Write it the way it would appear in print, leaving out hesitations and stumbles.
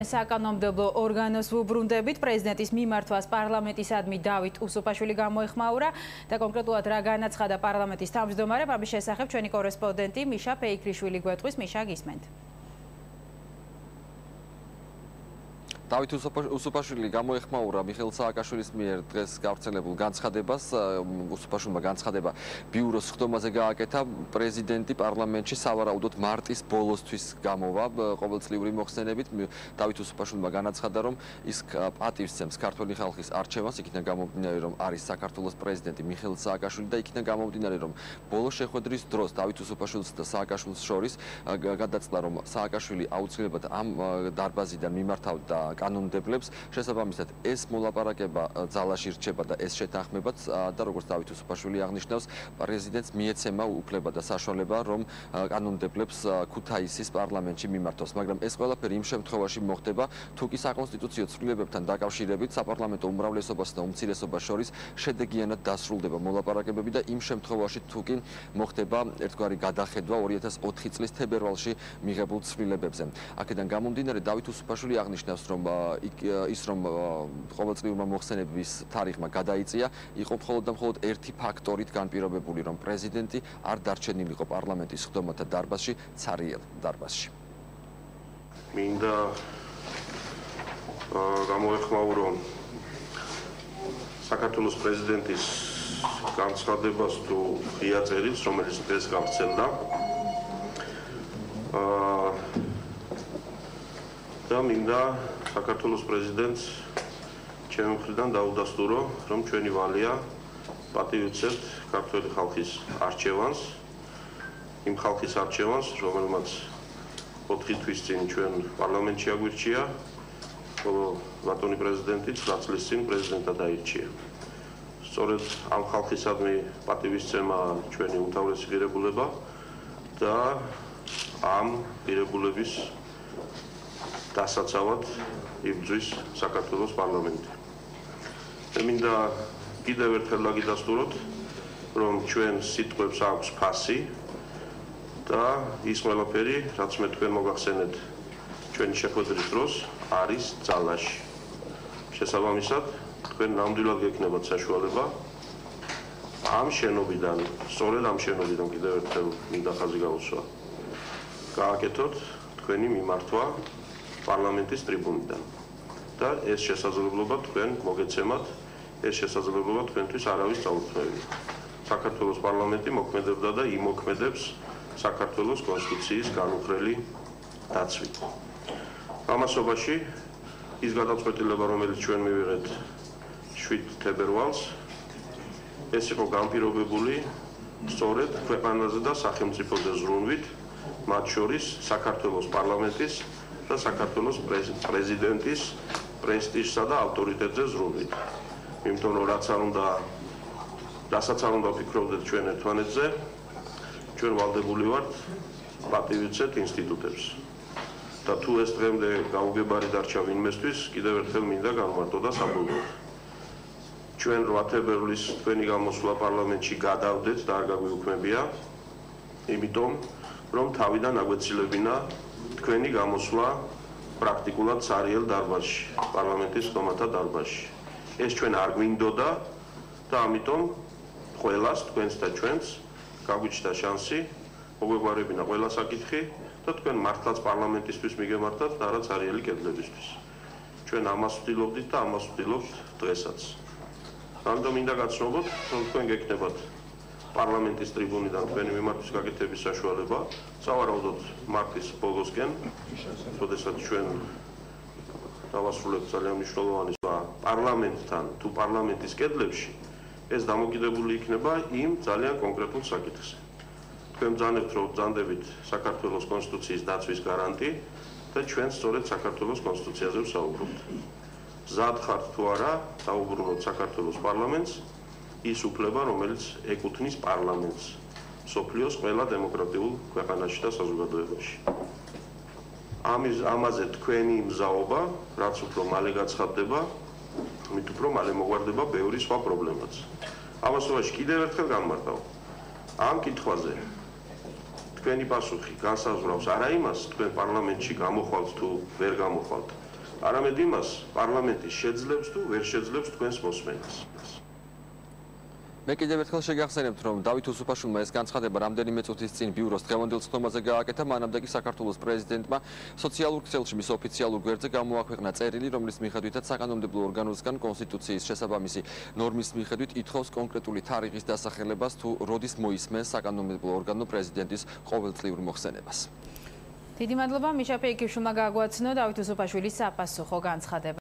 საკანონმდებლო ორგანოს ვუბრუნდებით პრეზიდენტის მიმართვას პარლამენტისადმი დავით უსუფაშვილი გამოეხმაურა და კონკრეტულად რა განაცხადა პარლამენტის თავმჯდომარემ, ამის შესახებ ჩვენი კორესპონდენტი მიშა ფეიქრიშვილი გვეტყვის. მიშა, გისმენთ. დავით უსუფაშვილი გამოეხმაურა მიხეილ სააკაშვილის მიერ დღეს გავრცელებულ განცხადებას. უსუფაშვილმა განცხადება ბიუროს ხდომაზე გააკეთა. პრეზიდენტი პარლამენტში სავარაუდოდ მარტის ბოლოსთვის გამოვა ყოველწლიური მოხსენებით. დავით უსუფაშვილმა განაცხადა, რომ ის პატივს სცემს ქართველი ხალხის არჩევანს, იქიდან გამომდინარე, რომ არის საქართველოს პრეზიდენტი მიხეილ სააკაშვილი და იქიდან გამომდინარე, რომ ბოლო შეხვედრის დროს დავით უსუფაშვილს და სააკაშვილს შორის გადაწყდა, რომ სააკაშვილი აუცილებლად ამ დარბაზიდან მიმართავდა კანონმდებლებს, შესაბამისად ეს მოლაპარაკება ძალაში რჩება და ეს შეთანხმებაც და როგორც დავით უსუფაშვილი აღნიშნავს, პრეზიდენტს მიეცემა უფლება და საშუალება, რომ კანონმდებლებს ქუთაისის პარლამენტში მიმართოს, მაგრამ ეს ყველაფერი იმ შემთხვევაში მოხდება, თუ კი საკონსტიტუციო ცვლილებებთან დაკავშირებით საპარლამენტო უმრავლესობასა და უმცირესობას შორის შედეგიანად დასრულდება მოლაპარაკებები და იმ შემთხვევაში თუ კი მოხდება ერთგვარი გადახედვა 2004 წლის თებერვალში მიღებულ ცვლილებებზე. აქედან გამომდინარე, დავით უსუფაშვილი აღნიშნავს, რომ ის რომ ყოველწლიურმა მოხსენების თარიღმა გადაიწია, იყო მხოლოდ და მხოლოდ ერთი ფაქტორით განპირობებული, რომ პრეზიდენტი არ დარჩენილიყო პარლამენტის ხდომათა დარბაზში, ცარიელ დარბაზში. მინდა გამოეხმაურო საქართველოს პრეზიდენტის განცხადებას თუ ღია წერილს, რომელიც დღეს გავრცელდა. და მინდა საქართველოს პრეზიდენტს ჩემი მხრიდან დაუდასტურო, რომ ჩვენი ვალია პატივი ვცემთ ქართველი ხალხის არჩევანს, იმ ხალხის არჩევანს, რომელმაც 4 თვის წინ ჩვენ პარლამენტში აგვირჩია, ხოლო ბატონი პრეზიდენტი 9 წლის წინ პრეზიდენტად აირჩია. სწორედ ამ ხალხისადმი პატივისცემა ჩვენი უმთავრესი ღირებულება და ამ ღირებულების დასაცავად იბრძვის საქართველოს პარლამენტი. მე მინდა კიდევ ერთხელ დაგიდასტუროთ, რომ ჩვენ სიტყვებს აქვს ფასი და ის ყველაფერი, რაც მე თქვენ მოგახსენეთ ჩვენი შეხვედრის დროს, არის ძალაში. შესაბამისად, თქვენ ნამდვილად გექნებათ საშუალება ამ შენობიდან, სწორედ ამ შენობიდან კიდევ ერთხელ მინდა ხაზი გაუსვა. გააკეთოთ თქვენი მიმართვა პარლამენტის ტრიბუნიდან და ეს შესაძლებლობა თქვენ მოგეცემათ, ეს შესაძლებლობა თქვენთვის არავის წაუწყნევია. საქართველოს პარლამენტი მოქმედებდა და იმოქმედებს საქართველოს კონსტიტუციის განუხრელი დაცვით. ამასობაში ის გადაწყვეტილება, რომელიც ჩვენ მივიღეთ 7 თებერვალს, ეს იყო განპირობებული სწორედ ქვეყანაზე და სახელმწიფოზე ზრუნვით, მათ შორის საქართველოს პარლამენტის და საქართველოს პრეზიდენტის პრესტიჟსა და ავტორიტეტზე ზრუნვით. იმიტომ რომ რასაც არ უნდა ვფიქრობდეთ ჩვენ ერთმანეთზე, ჩვენ ვალდებული ვართ პატივი ვცეთ ინსტიტუტებს. და თუ ეს დღემდე გაუგებარი დარჩა ვინმესთვის, კიდევ ერთხელ მინდა განვარტო და საბოლოოდ. ჩვენ 8 თებერვლის თქვენი გამოსვლა პარლამენტში გადავდეთ და არ გაგვიუქმებია, იმიტომ რომ თავიდან აგვეცილებინა თქვენი გამოსვლა პრაქტიკულად ცარიელ დარბაზში, პარლამენტის ხდომათა დარბაზში. ეს ჩვენ არ გვინდოდა და ამიტომ ყველას, თქვენს და ჩვენს გაგვიჩნდა შანსი, მოგვეგვარებინა ყველა საკითხი და თქვენ მართლაც პარლამენტისთვის მიგემართათ და არა ცარიელი კედლებისთვის. ჩვენ ამას ვცდილობდით და ამას ვცდილობთ დღესაც. ამიტომ მინდა გაცნობოთ, რომ თქვენ გექნებათ პარლამენტის ტრიბუნიდან თქვენი მიმართვის გაკეთების საშუალება, სავარაუდოდ მარტის ბოლოსკენ, როდესაც ჩვენ დავასრულებთ ძალიან მნიშვნელოვანი პარლამენტთან თუ პარლამენტის კედლებში, ეს დამოკიდებული იქნება იმ ძალიან კონკრეტულ საკითხზე. თქვენ ბრძანებთ, რომ ბრძანდებით საქართველოს კონსტიტუციის დაცვის გარანტი და ჩვენ სწორედ საქართველოს კონსტიტუციაზე ვსაუბრობთ. მზად ხართ თუ არა, დაუბრუნოთ საქართველოს პარლამენტს ის უფლება, რომელიც ეკუთვნის პარლამენტს მსოფლიოს ყველა დემოკრატიულ ქვეყანაში და საზოგადოებაში. ამაზე თქვენი მზაობა, რაც უფრო მალე გაცხადდება, მით უფრო მალე მოგვარდება ბევრი სხვა პრობლემაც. ამასობაში კიდევ ერთხელ განმარტავ. ამ კითხვაზე თქვენი პასუხი განსაზღვრავს არა იმას, თქვენ პარლამენტში გამოხვალთ თუ ვერ გამოხვალთ, არამედ იმას, პარლამენტი შეძლებს თუ ვერ შეძლებს თქვენს მოსმენას. მე კიდევ ერთხელ შეგახსენებთ, რომ დავით უსუფაშვილმა ეს განცხადება რამდენიმე წუთის წინ ბიუროს დღევანდელ წვდომაზე გააკეთა, მანამდე კი საქართველოს პრეზიდენტმა სოციალურ ქსელში მის ოფიციალურ გვერდზე გამოაქვეყნა წერილი, რომლის მიხედვითაც საკანონმდებლო ორგანოსგან კონსტიტუციის შესაბამისი ნორმის მიხედვით ითხოვს კონკრეტული თარიღის დასახელებას თუ როდის მოისმენს საკანონმდებლო ორგანო პრეზიდენტის ყოველწლიურ მოხსენებას. დიდი მადლობა მიშა პეიქიშვილმა გააგვაცნო დავით უსუფაშვილის საპასუხო განცხადება.